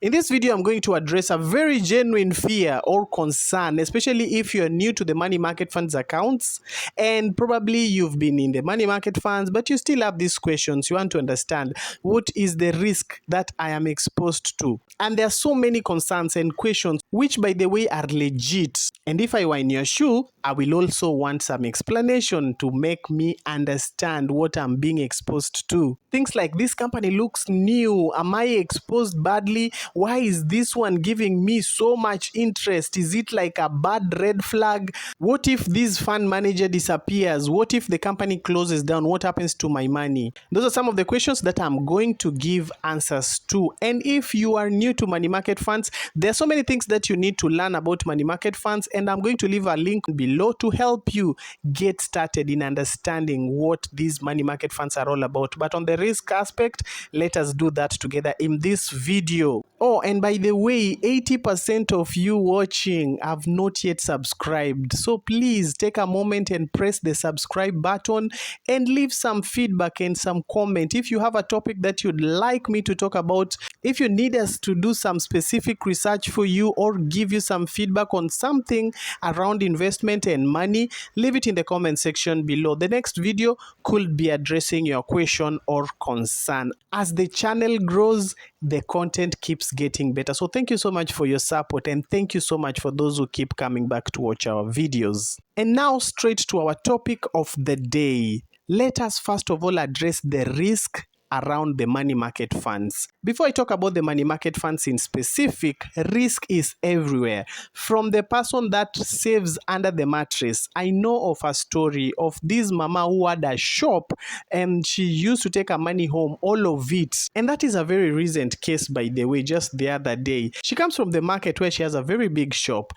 In this video, I'm going to address a very genuine fear or concern, especially if you're new to the money market funds accounts and probably you've been in the money market funds, but you still have these questions. You want to understand what is the risk that I am exposed to. And there are so many concerns and questions, which by the way are legit. And if I were in your shoe, I will also want some explanation to make me understand what I'm being exposed to. Things like, this company looks new. Am I exposed badly? Why is this one giving me so much interest? Is it like a bad red flag? What if this fund manager disappears? What if the company closes down? What happens to my money? Those are some of the questions that I'm going to give answers to. And if you are new to money market funds, there are so many things that you need to learn about money market funds, and I'm going to leave a link below to help you get started in understanding what these money market funds are all about. But on the risk aspect, let us do that together in this video. Oh, and by the way, 80% of you watching have not yet subscribed. So please take a moment and press the subscribe button and leave some feedback and some comment. If you have a topic that you'd like me to talk about, if you need us to do some specific research for you or give you some feedback on something around investment and money, leave it in the comment section below. The next video could be addressing your question or concern. As the channel grows, the content keeps getting better. So thank you so much for your support, and thank you so much for those who keep coming back to watch our videos. And now straight to our topic of the day. Let us first of all address the risk around the money market funds. Before I talk about the money market funds in specific, risk is everywhere. From the person that saves under the mattress. I know of a story of this mama who had a shop and she used to take her money home, all of it. And that is a very recent case, by the way, just the other day. She comes from the market where she has a very big shop.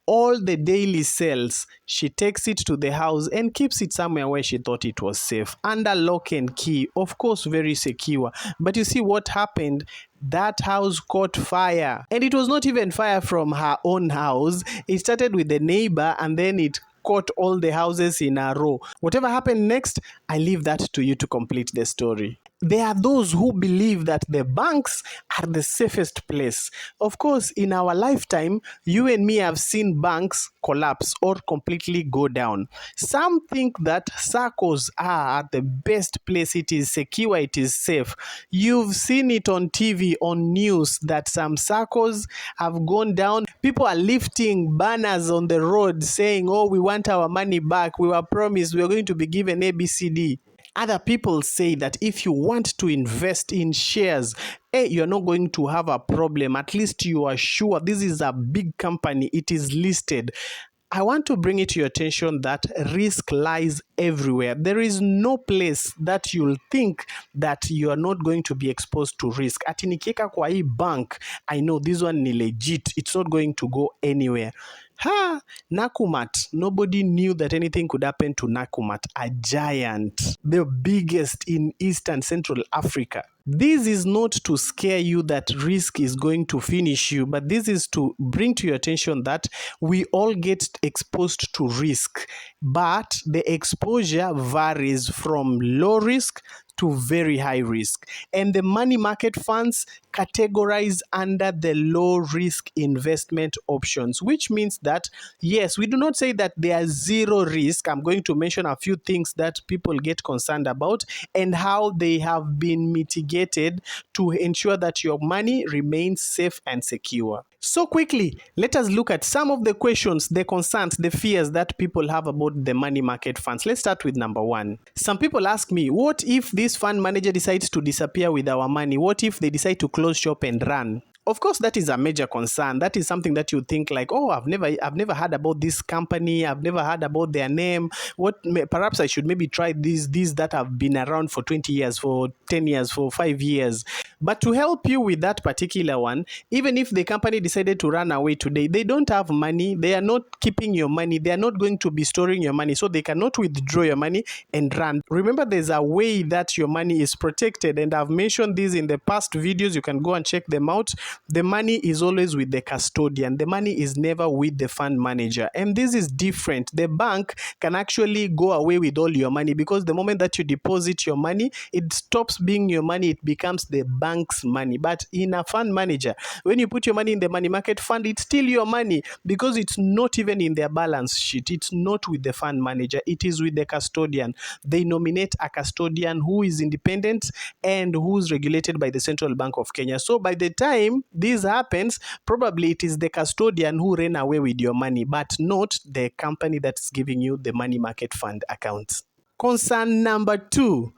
All the daily sales, she takes it to the house and keeps it somewhere where she thought it was safe, under lock and key, of course very secure. But you see what happened? That house caught fire, and it was not even fire from her own house. It started with the neighbor and then it caught all the houses in a row. Whatever happened next, I leave that to you to complete the story. There are those who believe that the banks are the safest place. Of course, in our lifetime, you and me have seen banks collapse or completely go down. Some think that SACCOs are the best place. It is secure, it is safe. You've seen it on TV, on news, that some SACCOs have gone down. People are lifting banners on the road saying, oh, we want our money back. We were promised we are going to be given ABCD. Other people say that if you want to invest in shares, you're not going to have a problem. At least you are sure this is a big company. It is listed. I want to bring it to your attention that risk lies everywhere. There is no place that you'll think that you are not going to be exposed to risk. Ati nikieka kwa hii bank, I know this one ni legit. It's not going to go anywhere. Nakumat. Nobody knew that anything could happen to Nakumat, a giant, the biggest in East and Central Africa. This is not to scare you that risk is going to finish you, but this is to bring to your attention that we all get exposed to risk, but the exposure varies from low risk to very high risk. And the money market funds categorize under the low risk investment options, which means that, yes, we do not say that they are zero risk. I'm going to mention a few things that people get concerned about and how they have been mitigated to ensure that your money remains safe and secure. So quickly, let us look at some of the questions, the concerns, the fears that people have about the money market funds. Let's start with number one. Some people ask me, what if this fund manager decides to disappear with our money? What if they decide to close shop and run? Of course, that is a major concern. That is something that you think like, oh, I've never heard about this company. I've never heard about their name. Perhaps I should maybe try these that have been around for 20 years, for 10 years, for 5 years. But to help you with that particular one, even if the company decided to run away today, they don't have money. They are not keeping your money. They are not going to be storing your money. So they cannot withdraw your money and run. Remember, there's a way that your money is protected. And I've mentioned this in the past videos. You can go and check them out. the money is always with the custodian. The money is never with the fund manager. And this is different. The bank can actually go away with all your money, because the moment that you deposit your money, it stops being your money, it becomes the bank's money. But in a fund manager, when you put your money in the money market fund, it's still your money, because it's not even in their balance sheet. It's not with the fund manager, it is with the custodian. They nominate a custodian who is independent and who's regulated by the Central Bank of Kenya. So by the time this happens, probably it is the custodian who ran away with your money, but not the company that's giving you the money market fund accounts. Concern number two,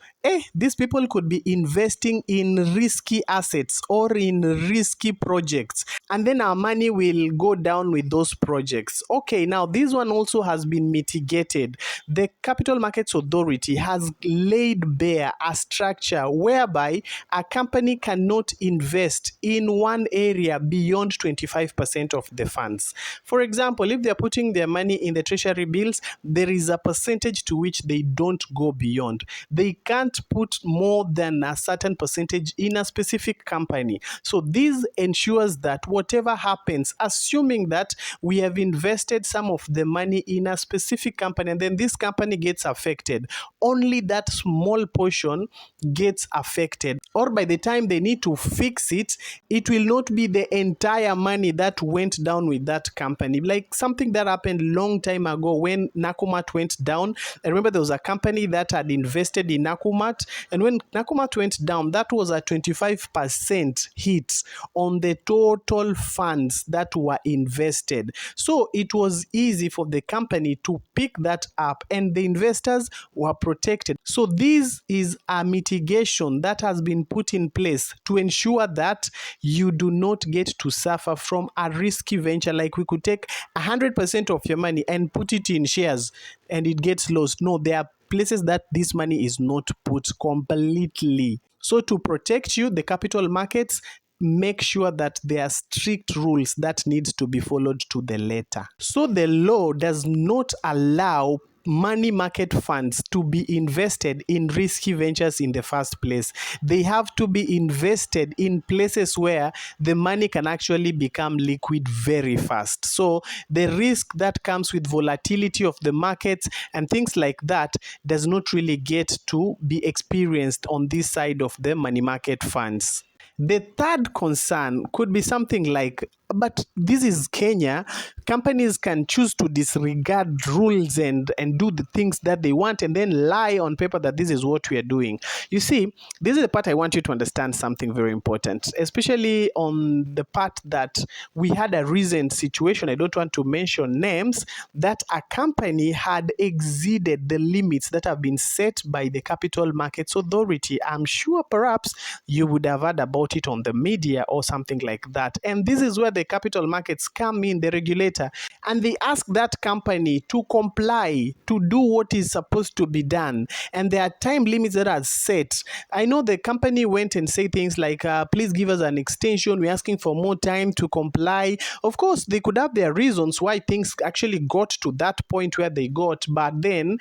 these people could be investing in risky assets or in risky projects, and then our money will go down with those projects. Okay, now this one also has been mitigated. The Capital Markets Authority has laid bare a structure whereby a company cannot invest in one area beyond 25% of the funds. For example, if they're putting their money in the treasury bills, there is a percentage to which they don't go beyond. They can't put more than a certain percentage in a specific company. So this ensures that whatever happens, assuming that we have invested some of the money in a specific company and then this company gets affected, only that small portion gets affected. Or by the time they need to fix it, it will not be the entire money that went down with that company. Like something that happened long time ago when Nakumat went down. I remember there was a company that had invested in Nakumat, and when Nakumat went down, that was a 25% hit on the total funds that were invested. So it was easy for the company to pick that up and the investors were protected. So this is a mitigation that has been put in place to ensure that you do not get to suffer from a risky venture. Like we could take 100% of your money and put it in shares and it gets lost. No, there are places that this money is not put completely. So to protect you, the capital markets make sure that there are strict rules that need to be followed to the letter. So the law does not allow money market funds to be invested in risky ventures in the first place. They have to be invested in places where the money can actually become liquid very fast. So the risk that comes with volatility of the markets and things like that does not really get to be experienced on this side of the money market funds. The third concern could be something like, but this is Kenya. Companies can choose to disregard rules and do the things that they want and then lie on paper that this is what we are doing. You see, this is the part I want you to understand something very important, especially on the part that we had a recent situation, I don't want to mention names, that a company had exceeded the limits that have been set by the Capital Markets Authority. I'm sure perhaps you would have heard about it on the media or something like that. And this is where the capital markets come in, the regulator, and they ask that company to comply, to do what is supposed to be done. And there are time limits that are set. I know the company went and said things like, please give us an extension, we're asking for more time to comply. Of course, they could have their reasons why things actually got to that point where they got, but then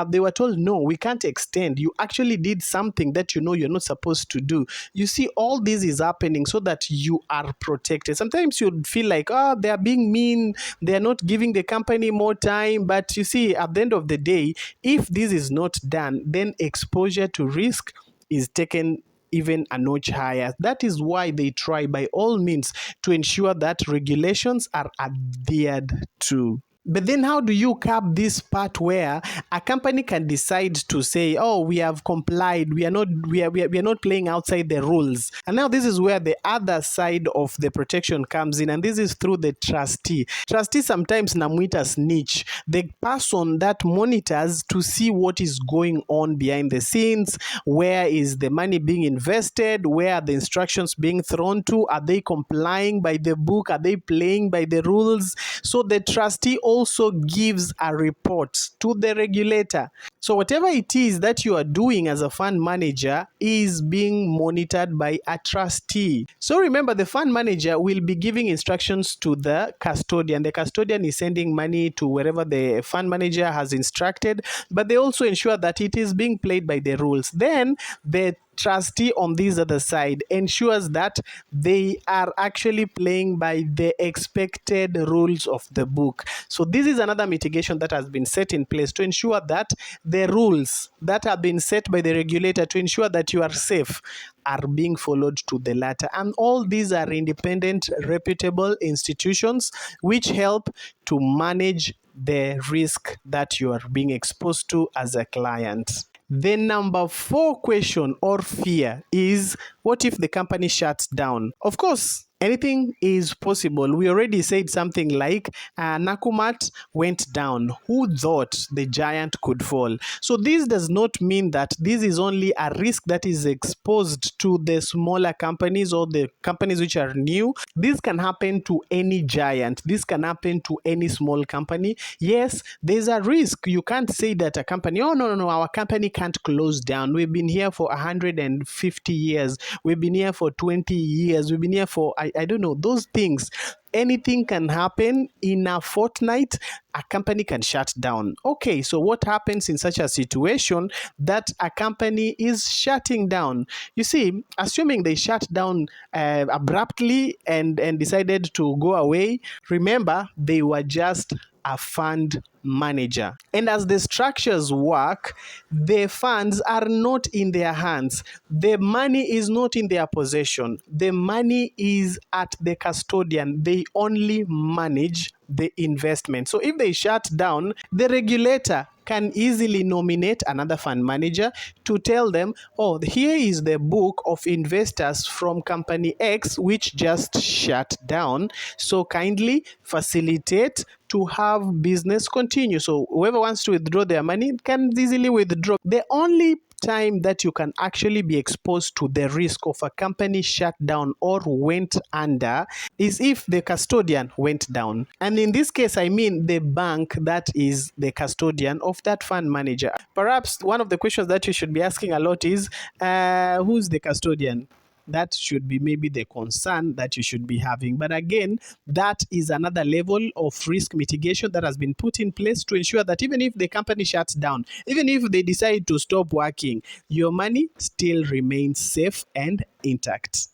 they were told, no, we can't extend. You actually did something that you know you're not supposed to do. You see, all this is happening so that you are protected. Sometimes you'd feel like, they are being mean, they're not giving the company more time. But you see, at the end of the day, if this is not done, then exposure to risk is taken even a notch higher. That is why they try by all means to ensure that regulations are adhered to. But then how do you cap this part where a company can decide to say, oh, we have complied, we are not playing outside the rules. And now this is where the other side of the protection comes in, and this is through the trustee. Trustee sometimes namuita snitch, the person that monitors to see what is going on behind the scenes. Where is the money being invested? Where are the instructions being thrown to? Are they complying by the book? Are they playing by the rules? So the trustee also gives a report to the regulator. So whatever it is that you are doing as a fund manager is being monitored by a trustee. So remember, the fund manager will be giving instructions to the custodian. The custodian is sending money to wherever the fund manager has instructed, but they also ensure that it is being played by the rules. Then the trustee on this other side ensures that they are actually playing by the expected rules of the book. So this is another mitigation that has been set in place to ensure that the rules that have been set by the regulator to ensure that you are safe are being followed to the letter. And all these are independent, reputable institutions which help to manage the risk that you are being exposed to as a client. The number 4 question or fear is, what if the company shuts down? Of course, anything is possible. We already said something like Nakumat went down. Who thought the giant could fall? So this does not mean that this is only a risk that is exposed to the smaller companies or the companies which are new. This can happen to any giant. This can happen to any small company. Yes, there's a risk. You can't say that a company, oh, no, our company can't close down. We've been here for 150 years. We've been here for 20 years. We've been here for, I don't know, those things. Anything can happen in a fortnight. A company can shut down. Okay, so what happens in such a situation that a company is shutting down? You see, assuming they shut down abruptly and decided to go away, remember, they were just a fund manager. And as the structures work, the funds are not in their hands. The money is not in their possession. The money is at the custodian. They only manage the investment. So if they shut down, the regulator can easily nominate another fund manager to tell them, oh, here is the book of investors from company X which just shut down. So kindly facilitate to have business continue. So whoever wants to withdraw their money can easily withdraw. The only time that you can actually be exposed to the risk of a company shut down or went under is if the custodian went down. And in this case, I mean the bank that is the custodian of that fund manager. Perhaps one of the questions that you should be asking a lot is, who's the custodian? That should be maybe the concern that you should be having. But again, that is another level of risk mitigation that has been put in place to ensure that even if the company shuts down, even if they decide to stop working, your money still remains safe and intact.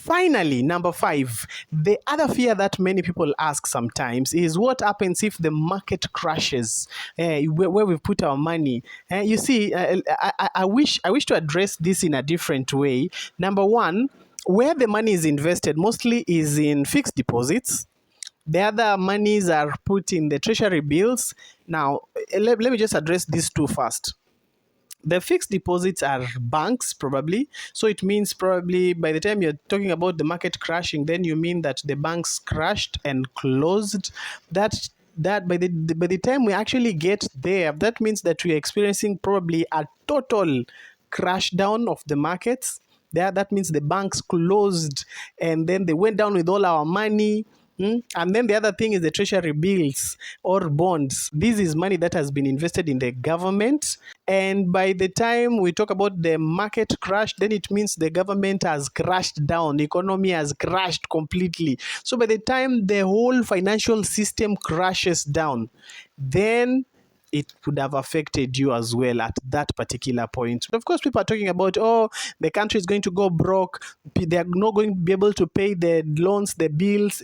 Finally, number 5, the other fear that many people ask sometimes is, what happens if the market crashes where we put our money? You see, I wish to address this in a different way. Number 1, where the money is invested mostly is in fixed deposits. The other monies are put in the treasury bills. Now, let me just address these two first. The fixed deposits are banks, probably. So it means probably by the time you're talking about the market crashing, then you mean that the banks crashed and closed. That by the time we actually get there, that means that we're experiencing probably a total crash down of the markets. That means the banks closed and then they went down with all our money. And then the other thing is the treasury bills or bonds. This is money that has been invested in the government. And by the time we talk about the market crash, then it means the government has crashed down. The economy has crashed completely. So by the time the whole financial system crashes down, then it would have affected you as well at that particular point. Of course, people are talking about, oh, the country is going to go broke. They are not going to be able to pay the loans, the bills,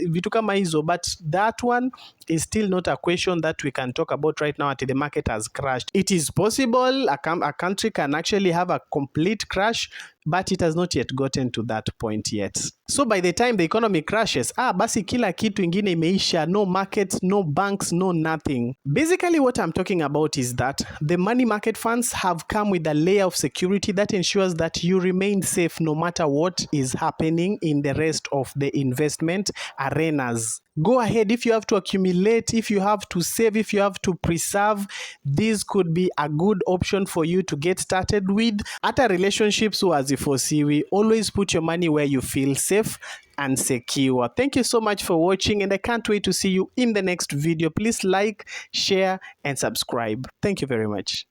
but that one is still not a question that we can talk about right now until the market has crashed. It is possible a country can actually have a complete crash, but it has not yet gotten to that point yet. So by the time the economy crashes, basi kila kitu ingine imeisha, no markets, no banks, no nothing. Basically what I'm talking about is that the money market funds have come with a layer of security that ensures that you remain safe no matter what is happening in the rest of the investment arenas. Go ahead, if you have to accumulate, if you have to save, if you have to preserve, this could be a good option for you to get started with. At a relationships we always put your money where you feel safe and secure. Thank you so much for watching, and I can't wait to see you in the next video. Please like, share, and subscribe. Thank you very much.